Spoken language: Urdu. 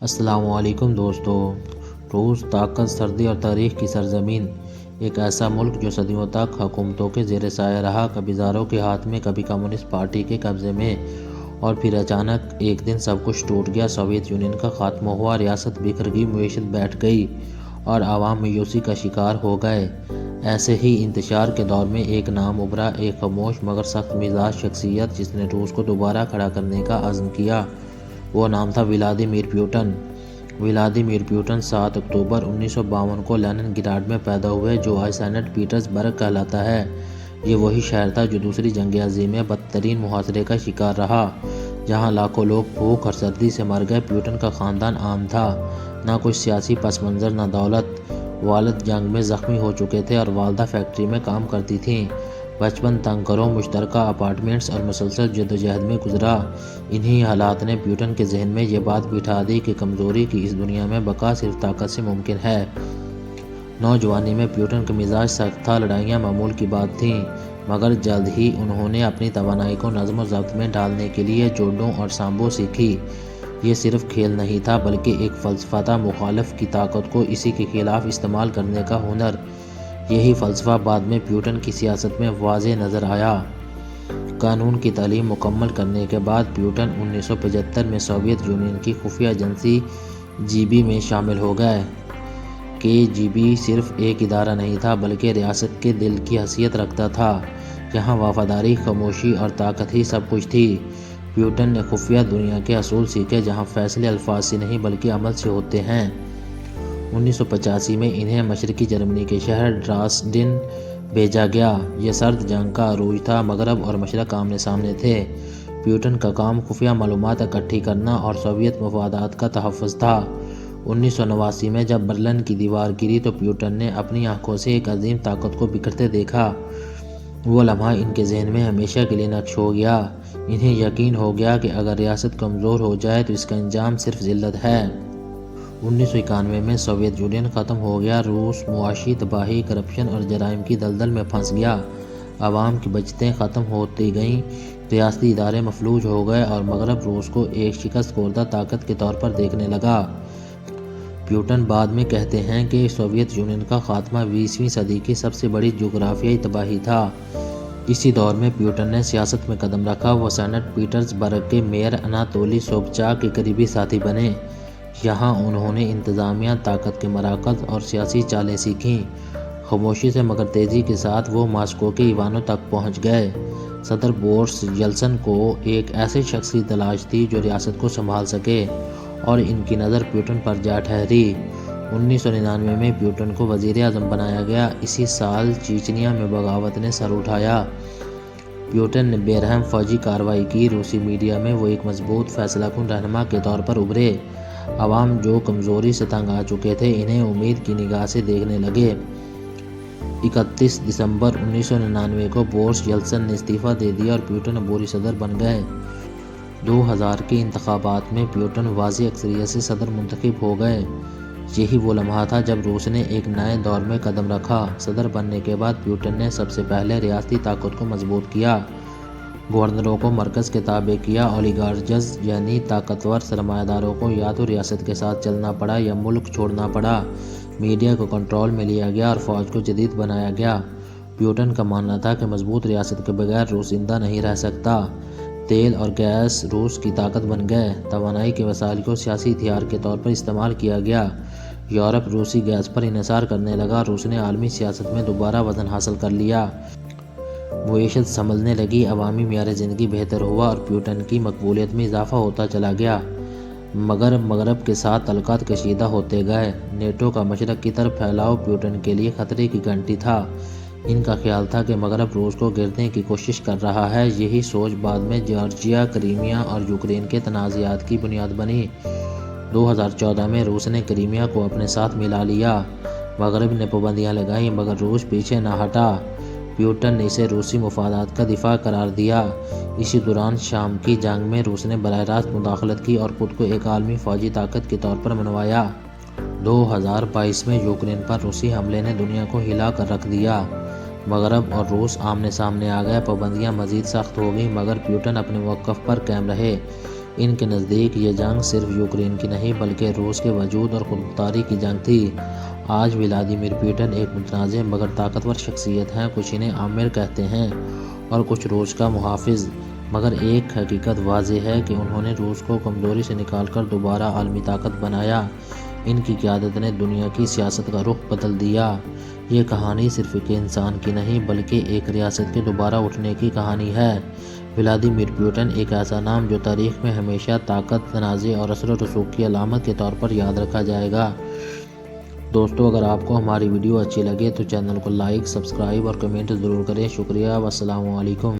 السلام علیکم دوستو۔ روس طاقت، سردی اور تاریخ کی سرزمین، ایک ایسا ملک جو صدیوں تک حکومتوں کے زیر سایہ رہا، کبھی زاروں کے ہاتھ میں، کبھی کمیونسٹ پارٹی کے قبضے میں، اور پھر اچانک ایک دن سب کچھ ٹوٹ گیا۔ سوویت یونین کا خاتمہ ہوا، ریاست بکھر گئی، معیشت بیٹھ گئی اور عوام مایوسی کا شکار ہو گئے۔ ایسے ہی انتشار کے دور میں ایک نام ابھرا، ایک خاموش مگر سخت مزاج شخصیت جس نے روس کو دوبارہ کھڑا کرنے کا عزم کیا۔ وہ نام تھا ولادیمیر پیوٹن۔ ولادیمیر پیوٹن 7 اکتوبر 1952 کو لینن گراڈ میں پیدا ہوئے، جو آج سینٹ پیٹرز برگ کہلاتا ہے۔ یہ وہی شہر تھا جو دوسری جنگ عظیم میں بدترین محاصرے کا شکار رہا، جہاں لاکھوں لوگ بھوک اور سردی سے مر گئے۔ پیوٹن کا خاندان عام تھا، نہ کوئی سیاسی پس منظر، نہ دولت۔ والد جنگ میں زخمی ہو چکے تھے اور والدہ فیکٹری میں کام کرتی تھیں۔ بچپن تنگ گھروں، مشترکہ اپارٹمنٹس اور مسلسل جدوجہد میں گزرا۔ انہی حالات نے پیوٹن کے ذہن میں یہ بات بٹھا دی کہ کمزوری کی اس دنیا میں بقا صرف طاقت سے ممکن ہے۔ نوجوانی میں پیوٹن کا مزاج سخت تھا، لڑائیاں معمول کی بات تھیں، مگر جلد ہی انہوں نے اپنی توانائی کو نظم و ضبط میں ڈالنے کے لیے جوڈو اور سامبو سیکھی۔ یہ صرف کھیل نہیں تھا، بلکہ ایک فلسفہ تھا، مخالف کی طاقت کو اسی کے خلاف استعمال کرنے کا ہنر۔ یہی فلسفہ بعد میں پیوٹن کی سیاست میں واضح نظر آیا۔ قانون کی تعلیم مکمل کرنے کے بعد پیوٹن 1975 میں سوویت یونین کی خفیہ ایجنسی جی میں شامل ہو گئے۔ جی صرف ایک ادارہ نہیں تھا، بلکہ ریاست کے دل کی حیثیت رکھتا تھا۔ یہاں وفاداری، خاموشی اور طاقت ہی سب کچھ تھی۔ پیوٹن نے خفیہ دنیا کے اصول سیکھے، جہاں فیصلے الفاظ سے نہیں بلکہ عمل سے ہوتے ہیں۔ 1985 میں انہیں مشرقی جرمنی کے شہر ڈراسڈن بھیجا گیا۔ یہ سرد جنگ کا عروج تھا، مغرب اور مشرق آمنے سامنے تھے۔ پیوٹن کا کام خفیہ معلومات اکٹھی کرنا اور سوویت مفادات کا تحفظ تھا۔ 1989 میں جب برلن کی دیوار گری تو پیوٹن نے اپنی آنکھوں سے ایک عظیم طاقت کو بکھرتے دیکھا۔ وہ لمحہ ان کے ذہن میں ہمیشہ کے لیے نقش ہو گیا۔ انہیں یقین ہو گیا کہ اگر ریاست کمزور ہو جائے تو اس کا انجام صرف ذلت ہے۔ 1991 میں سوویت یونین ختم ہو گیا۔ روس معاشی تباہی، کرپشن اور جرائم کی دلدل میں پھنس گیا۔ عوام کی بچتیں ختم ہوتی گئیں، ریاستی ادارے مفلوج ہو گئے اور مغرب روس کو ایک شکست خوردہ طاقت کے طور پر دیکھنے لگا۔ پیوٹن بعد میں کہتے ہیں کہ سوویت یونین کا خاتمہ 20ویں صدی کی سب سے بڑی جغرافیائی تباہی تھا۔ اسی دور میں پیوٹن نے سیاست میں قدم رکھا۔ وہ سینٹ پیٹرز برگ کے میئر اناتولی سوبچاک کے قریبی ساتھی بنے۔ یہاں انہوں نے انتظامیہ، طاقت کے مراکز اور سیاسی چالیں سیکھیں۔ خاموشی سے مگر تیزی کے ساتھ وہ ماسکو کے ایوانوں تک پہنچ گئے۔ صدر بورس یلسن کو ایک ایسے شخص کی تلاش تھی جو ریاست کو سنبھال سکے، اور ان کی نظر پیوٹن پر جا ٹھہری۔ 1999 میں پیوٹن کو وزیر اعظم بنایا گیا۔ اسی سال چیچنیا میں بغاوت نے سر اٹھایا۔ پیوٹن نے بے رحم فوجی کارروائی کی۔ روسی میڈیا میں وہ ایک مضبوط، فیصلہ کن رہنما کے طور پر ابھرے۔ عوام جو کمزوری سے تنگ آ چکے تھے، انہیں امید کی نگاہ سے دیکھنے لگے۔ 31 دسمبر 1999 کو بورس یلسن نے استعفیٰ دے دیا اور پیوٹن عبوری صدر بن گئے۔ 2000 کے انتخابات میں پیوٹن واضح اکثریت سے صدر منتخب ہو گئے۔ یہی وہ لمحہ تھا جب روس نے ایک نئے دور میں قدم رکھا۔ صدر بننے کے بعد پیوٹن نے سب سے پہلے ریاستی طاقت کو مضبوط کیا۔ گورنروں کو مرکز کے تابع کیا۔ اولیگارچز یعنی طاقتور سرمایہ داروں کو یا تو ریاست کے ساتھ چلنا پڑا یا ملک چھوڑنا پڑا۔ میڈیا کو کنٹرول میں لیا گیا اور فوج کو جدید بنایا گیا۔ پیوٹن کا ماننا تھا کہ مضبوط ریاست کے بغیر روس زندہ نہیں رہ سکتا۔ تیل اور گیس روس کی طاقت بن گئے۔ توانائی کے وسائل کو سیاسی ہتھیار کے طور پر استعمال کیا گیا۔ یورپ روسی گیس پر انحصار کرنے لگا۔ روس نے عالمی سیاست میں دوبارہ وزن حاصل کر لیا۔ معیشت سنبھلنے لگی، عوامی معیار زندگی بہتر ہوا اور پیوٹن کی مقبولیت میں اضافہ ہوتا چلا گیا۔ مگر مغرب کے ساتھ تعلقات کشیدہ ہوتے گئے۔ نیٹو کا مشرق کی طرف پھیلاؤ پیوٹن کے لیے خطرے کی گھنٹی تھا۔ ان کا خیال تھا کہ مغرب روس کو گرنے کی کوشش کر رہا ہے۔ یہی سوچ بعد میں جارجیا، کرائمیا اور یوکرین کے تنازعات کی بنیاد بنی۔ 2014 میں روس نے کرائمیا کو اپنے ساتھ ملا لیا۔ مغرب نے پابندیاں لگائیں، مگر روس پیچھے نہ ہٹا۔ پیوٹن نے اسے روسی مفادات کا دفاع قرار دیا۔ اسی دوران شام کی جنگ میں روس نے براہ راست مداخلت کی اور خود کو ایک عالمی فوجی طاقت کے طور پر منوایا۔ 2022 میں یوکرین پر روسی حملے نے دنیا کو ہلا کر رکھ دیا۔ مغرب اور روس آمنے سامنے آ گئے۔ پابندیاں مزید سخت ہو گئیں، مگر پیوٹن اپنے موقف پر قائم رہے۔ ان کے نزدیک یہ جنگ صرف یوکرین کی نہیں بلکہ روس کے وجود اور خود مختاری کی جنگ تھی۔ آج ولادیمیر پوٹن ایک متنازع مگر طاقتور شخصیت ہیں۔ کچھ انہیں آمر کہتے ہیں اور کچھ روس کا محافظ، مگر ایک حقیقت واضح ہے کہ انہوں نے روس کو کمزوری سے نکال کر دوبارہ عالمی طاقت بنایا۔ ان کی قیادت نے دنیا کی سیاست کا رخ بدل دیا۔ یہ کہانی صرف ایک انسان کی نہیں بلکہ ایک ریاست کے دوبارہ اٹھنے کی کہانی ہے۔ ولادیمیر پوٹن ایک ایسا نام جو تاریخ میں ہمیشہ طاقت، تنازع اور اثر و رسوخ کی علامت کے طور پر یاد رکھا جائے گا۔ دوستو، اگر آپ کو ہماری ویڈیو اچھی لگے تو چینل کو لائک، سبسکرائب اور کمنٹ ضرور کریں۔ شکریہ، والسلام علیکم۔